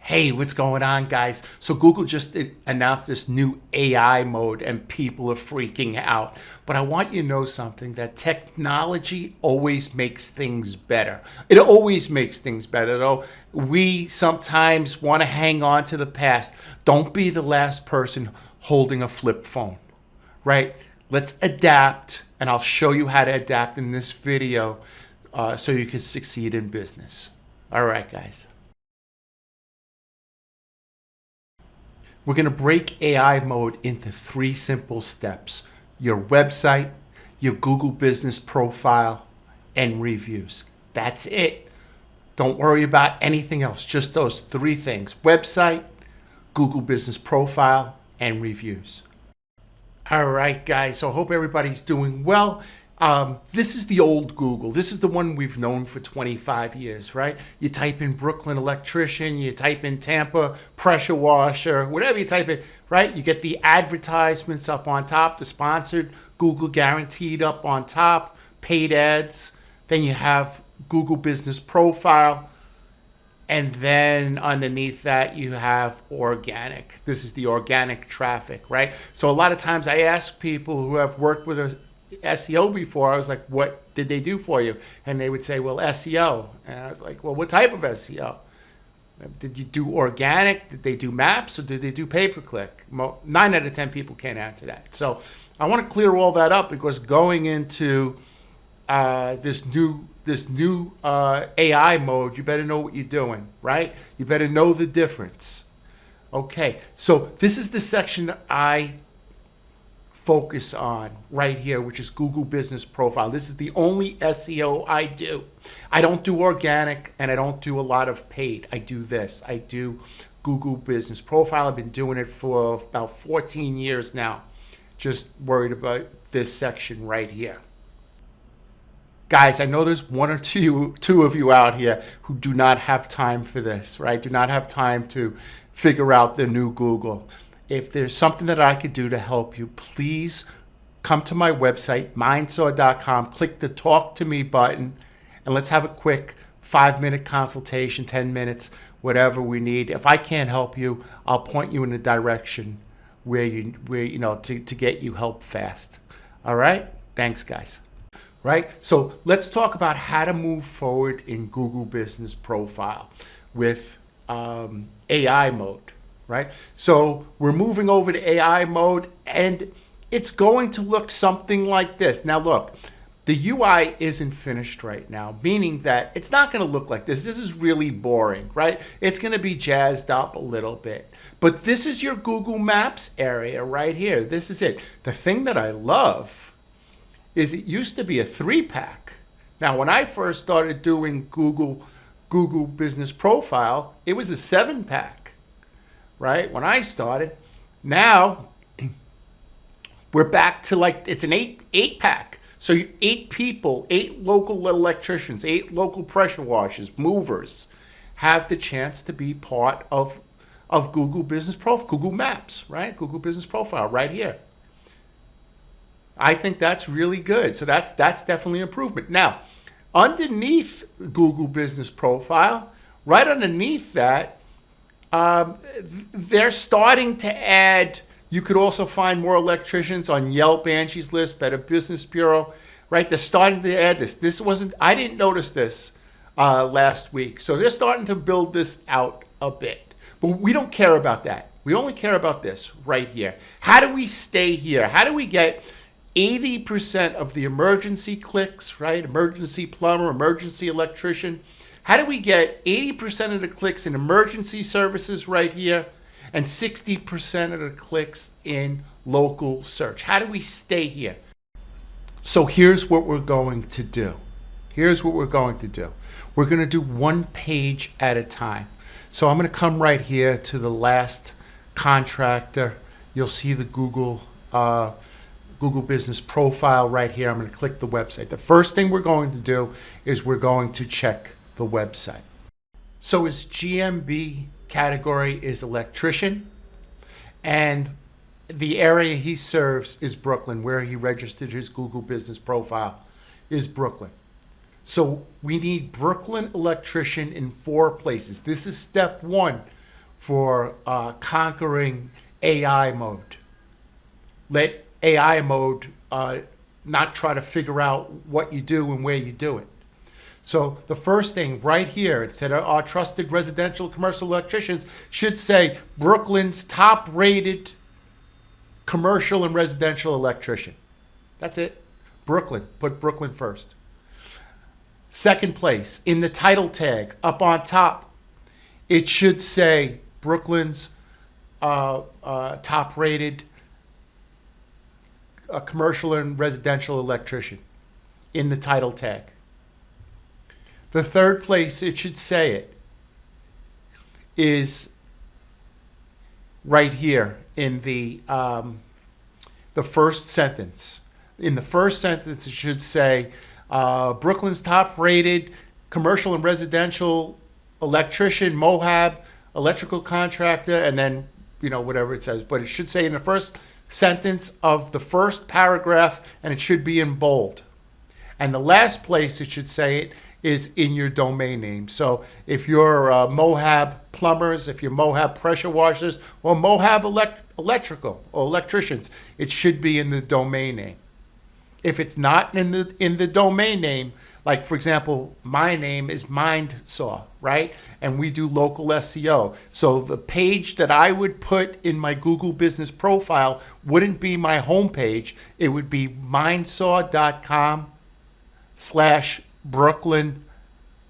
Hey, what's going on, guys? So Google just announced this new AI mode and people are freaking out. But I want you to know something, that technology always makes things better. It always makes things better, though. We sometimes want to hang on to the past. Don't be the last person holding a flip phone, right? Let's adapt, and I'll show you how to adapt in this video so you can succeed in business. All right, guys. We're going to break AI mode into 3 simple steps: your website, your Google business profile, and reviews. That's it. Don't worry about anything else. Just those 3 things: website, Google business profile, and reviews. All right, guys. So I hope everybody's doing well. This is the old Google. This is the one we've known for 25 years, right? You type in Brooklyn electrician, you type in Tampa pressure washer, whatever you type in, right? You get the advertisements up on top, the sponsored Google guaranteed up on top, paid ads. Then you have Google business profile. And then underneath that, you have organic. This is the organic traffic, right? So a lot of times I ask people who have worked with a SEO before, I was like, what did they do for you? And they would say, well, SEO. And I was like, well, what type of SEO? Did you do organic? Did they do maps, or did they do pay-per-click? 9 out of 10 people can't answer that. So I want to clear all that up, because going into this new AI mode, you better know what you're doing, right? You better know the difference. Okay, so this is the section that I focus on right here, which is Google business profile. This is the only SEO I do. I don't do organic, and I don't do a lot of paid. I do this. I do Google business profile. I've been doing it for about 14 years now. Just worried about this section right here. Guys, I know there's 1 or 2 of you out here who do not have time for this, right? Do not have time to figure out the new Google. If there's something that I could do to help you, please come to my website, mindsaw.com, click the Talk to Me button, and let's have a quick 5-minute consultation, 10 minutes, whatever we need. If I can't help you, I'll point you in a direction where you know to get you help fast. All right? Thanks, guys. Right? So let's talk about how to move forward in Google Business Profile with AI mode. Right? So we're moving over to AI mode, and it's going to look something like this. Now look, the UI isn't finished right now, meaning that it's not going to look like this. This is really boring, right? It's going to be jazzed up a little bit. But this is your Google Maps area right here. This is it. The thing that I love is it used to be a 3-pack. Now, when I first started doing Google Business Profile, it was a 7-pack. Right? When I started. Now we're back to like, it's an 8-pack. So 8 people, 8 local electricians, 8 local pressure washers, movers have the chance to be part of Google Business Profile, Google Maps, right? Google Business Profile right here. I think that's really good. So that's definitely an improvement. Now, underneath Google Business Profile, right underneath that, they're starting to add, you could also find more electricians on Yelp, Angie's List, Better Business Bureau, right? They're starting to add this. I didn't notice this last week. So they're starting to build this out a bit. But we don't care about that. We only care about this right here. How do we stay here? How do we get 80% of the emergency clicks, right? Emergency plumber, emergency electrician. How do we get 80% of the clicks in emergency services right here and 60% of the clicks in local search? How do we stay here? So here's what we're going to do. Here's what we're going to do. We're going to do 1 page at a time. So I'm going to come right here to the last contractor. You'll see the Google Business Profile right here. I'm going to click the website. The first thing we're going to do is we're going to check the website. So his GMB category is electrician, and the area he serves is Brooklyn. Where he registered his Google Business Profile is Brooklyn. So we need Brooklyn electrician in 4 places. This is step 1 for conquering AI mode. Let AI mode not try to figure out what you do and where you do it. So the first thing right here, it said our trusted residential commercial electricians should say Brooklyn's top rated commercial and residential electrician. That's it. Brooklyn. Put Brooklyn first. Second place, in the title tag up on top, it should say Brooklyn's top rated commercial and residential electrician in the title tag. The third place it should say it is right here in the first sentence. In the first sentence, it should say Brooklyn's top-rated commercial and residential electrician, Mohab, electrical contractor, and then whatever it says. But it should say in the first sentence of the first paragraph, and it should be in bold. And the last place it should say it is in your domain name. So if you're Mohab plumbers, if you're Mohab pressure washers, or Mohab electrical or electricians, it should be in the domain name. If it's not in the domain name, like for example, my name is Mindsaw, right? And we do local SEO. So the page that I would put in my Google business profile wouldn't be my homepage. It would be mindsaw.com/Brooklyn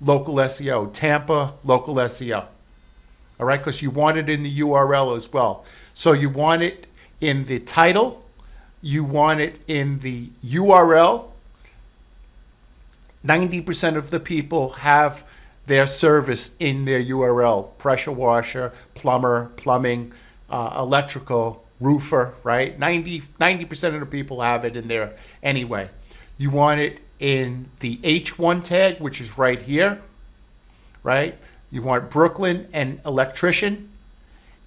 local SEO, Tampa local SEO. All right, because you want it in the URL as well. So you want it in the title, you want it in the URL. 90% of the people have their service in their URL: pressure washer, plumber, plumbing, electrical, roofer, right? 90% of the people have it in there anyway. You want it in the H1 tag, which is right here, right? You want Brooklyn and electrician,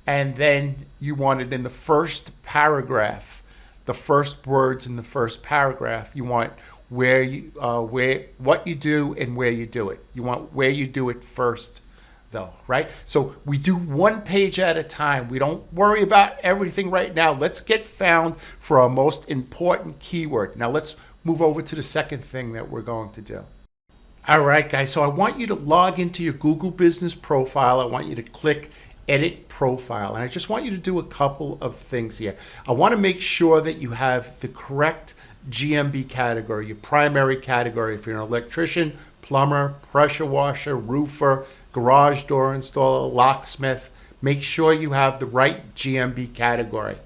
and then you want it in the first paragraph, the first words in the first paragraph. You want what you do and where you do it. You want where you do it first, though, right? So we do one page at a time. We don't worry about everything right now. Let's get found for our most important keyword. Now let's move over to the second thing that we're going to do. All right, guys, so I want you to log into your Google Business profile. I want you to click Edit Profile, and I just want you to do a couple of things here. I want to make sure that you have the correct GMB category, your primary category. If you're an electrician, plumber, pressure washer, roofer, garage door installer, locksmith, make sure you have the right GMB category.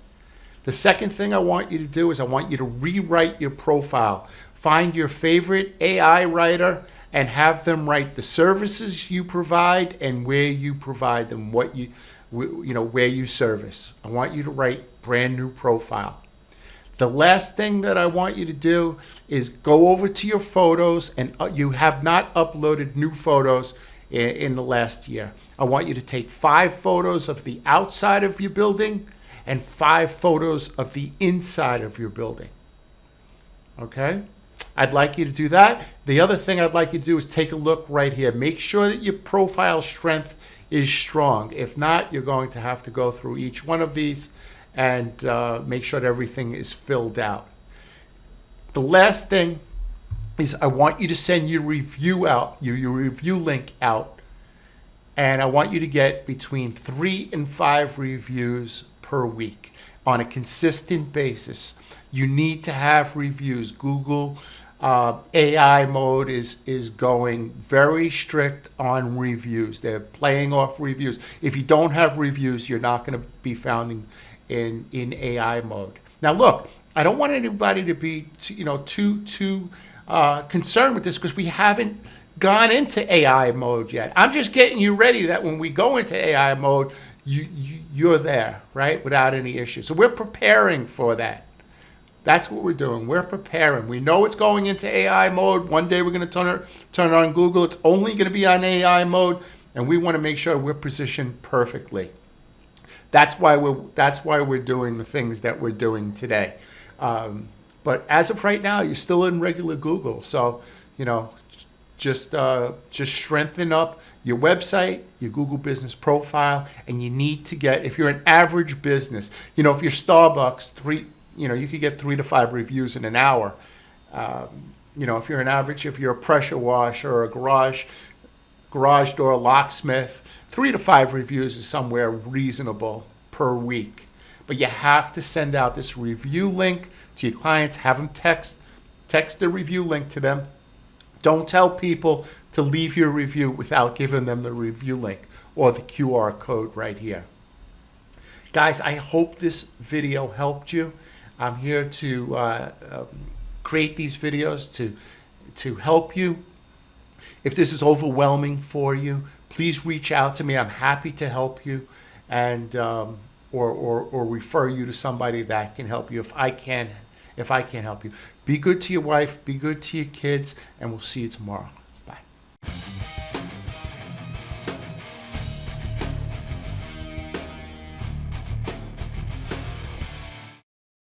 The second thing I want you to do is I want you to rewrite your profile. Find your favorite AI writer and have them write the services you provide and where you provide them, where you service. I want you to write brand new profile. The last thing that I want you to do is go over to your photos, and you have not uploaded new photos in the last year. I want you to take 5 photos of the outside of your building and 5 photos of the inside of your building. Okay? I'd like you to do that. The other thing I'd like you to do is take a look right here. Make sure that your profile strength is strong. If not, you're going to have to go through each one of these and make sure that everything is filled out. The last thing is I want you to send your review out, your review link out, and I want you to get between 3 and 5 reviews per week on a consistent basis. You need to have reviews. Google AI mode is going very strict on reviews. They're playing off reviews. If you don't have reviews, you're not going to be found in AI mode. Now, look, I don't want anybody to be too concerned with this because we haven't gone into AI mode yet. I'm just getting you ready that when we go into AI mode, you're there, right, without any issues. So we're preparing for that. That's what we're doing. We're preparing. We know it's going into AI mode. One day we're going to turn it on Google. It's only going to be on AI mode, and we want to make sure we're positioned perfectly. That's why we're doing the things that we're doing today. But as of right now, you're still in regular Google. So, Just strengthen up your website, your Google business profile, and you need to get, if you're an average business, if you're Starbucks, you could get 3 to 5 reviews in an hour. If you're an average, if you're a pressure washer or a garage door locksmith, 3 to 5 reviews is somewhere reasonable per week. But you have to send out this review link to your clients, have them text the review link to them. Don't tell people to leave your review without giving them the review link or the QR code right here. Guys, I hope this video helped you. I'm here to create these videos to help you. If this is overwhelming for you, please reach out to me. I'm happy to help you, and or refer you to somebody that can help you if I can't help you. Be good to your wife, be good to your kids, and we'll see you tomorrow.